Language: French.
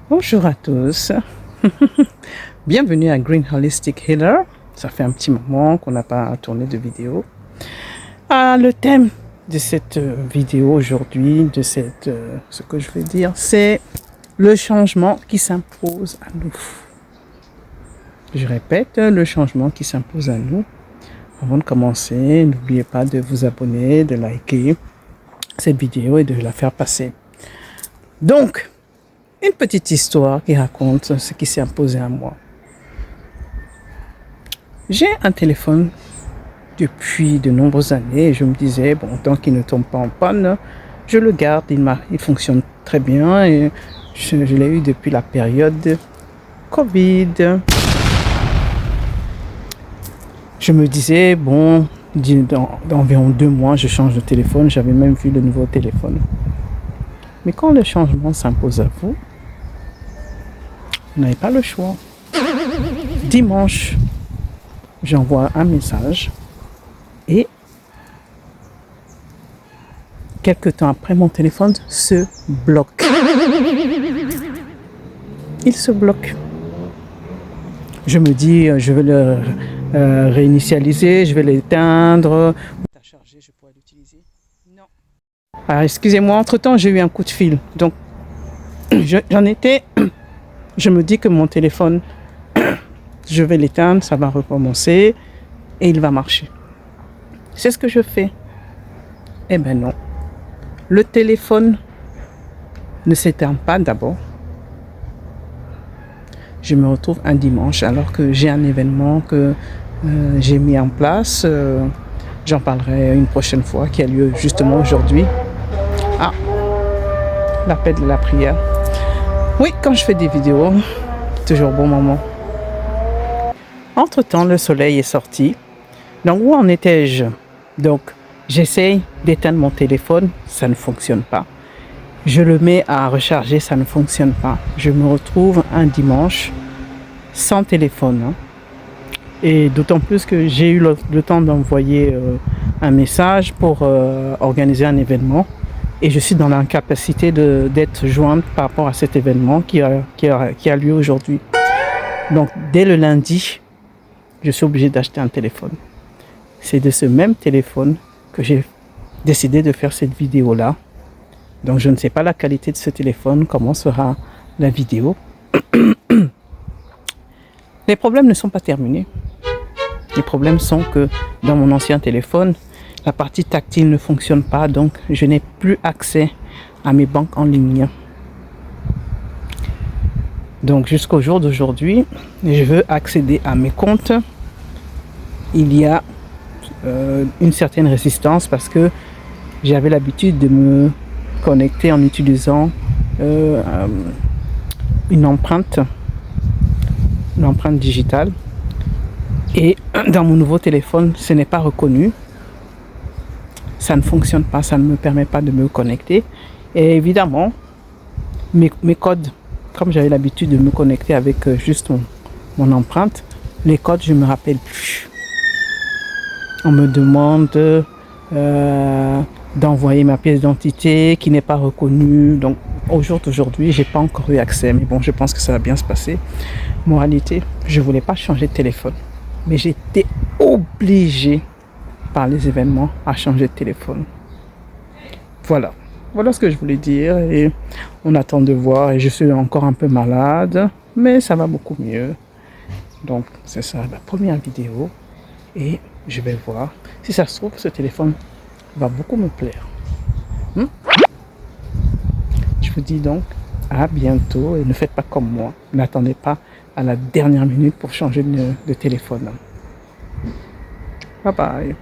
Bonjour à tous, bienvenue à Green Holistic Healer. Ça fait un petit moment qu'on n'a pas tourné de vidéo. Le thème de cette vidéo aujourd'hui, ce que je veux dire, c'est le changement qui s'impose à nous. Je répète, le changement qui s'impose à nous. Avant de commencer, n'oubliez pas de vous abonner, de liker cette vidéo et de la faire passer. Donc, une petite histoire qui raconte ce qui s'est imposé à moi. J'ai un téléphone depuis de nombreuses années et je me disais, bon, tant qu'il ne tombe pas en panne, je le garde, il fonctionne très bien et je l'ai eu depuis la période Covid. Je me disais, bon, d'environ 2 mois, je change de téléphone, j'avais même vu le nouveau téléphone. Mais quand le changement s'impose à vous, vous n'avez pas le choix. Dimanche, j'envoie un message et quelques temps après, mon téléphone se bloque. Il se bloque. Je me dis, je vais le réinitialiser, je vais l'éteindre. Chargé, je pourrais l'utiliser. Non. Alors, excusez-moi, entre-temps, j'ai eu un coup de fil. Donc, je me dis que mon téléphone, je vais l'éteindre, ça va recommencer et il va marcher. C'est ce que je fais. Eh bien non. Le téléphone ne s'éteint pas d'abord. Je me retrouve un dimanche alors que j'ai un événement que j'ai mis en place. J'en parlerai une prochaine fois qui a lieu justement aujourd'hui. L'appel de la prière. Oui, quand je fais des vidéos, toujours bon moment. Entre-temps, le soleil est sorti. Donc, où en étais-je? Donc, j'essaye d'éteindre mon téléphone, ça ne fonctionne pas. Je le mets à recharger, ça ne fonctionne pas. Je me retrouve un dimanche sans téléphone. Et d'autant plus que j'ai eu le temps d'envoyer un message pour organiser un événement. Et je suis dans l'incapacité d'être jointe par rapport à cet événement qui a lieu aujourd'hui. Donc, dès le lundi, je suis obligé d'acheter un téléphone. C'est de ce même téléphone que j'ai décidé de faire cette vidéo-là. Donc, je ne sais pas la qualité de ce téléphone, comment sera la vidéo. Les problèmes ne sont pas terminés. Les problèmes sont que dans mon ancien téléphone, la partie tactile ne fonctionne pas, donc je n'ai plus accès à mes banques en ligne. Donc jusqu'au jour d'aujourd'hui, je veux accéder à mes comptes. Il y a une certaine résistance parce que j'avais l'habitude de me connecter en utilisant une empreinte digitale. Et dans mon nouveau téléphone, ce n'est pas reconnu. Ça ne fonctionne pas, ça ne me permet pas de me connecter. Et évidemment, mes codes, comme j'avais l'habitude de me connecter avec juste mon empreinte, les codes, je ne me rappelle plus. On me demande d'envoyer ma pièce d'identité qui n'est pas reconnue. Donc, au jour d'aujourd'hui, je n'ai pas encore eu accès. Mais bon, je pense que ça va bien se passer. Moralité, je ne voulais pas changer de téléphone. Mais j'étais obligée par les événements à changer de téléphone. Voilà ce que je voulais dire et on attend de voir et je suis encore un peu malade mais ça va beaucoup mieux. Donc c'est ça la première vidéo et je vais voir si ça se trouve ce téléphone va beaucoup me plaire. Je vous dis donc à bientôt et ne faites pas comme moi, n'attendez pas à la dernière minute pour changer de téléphone. Bye bye.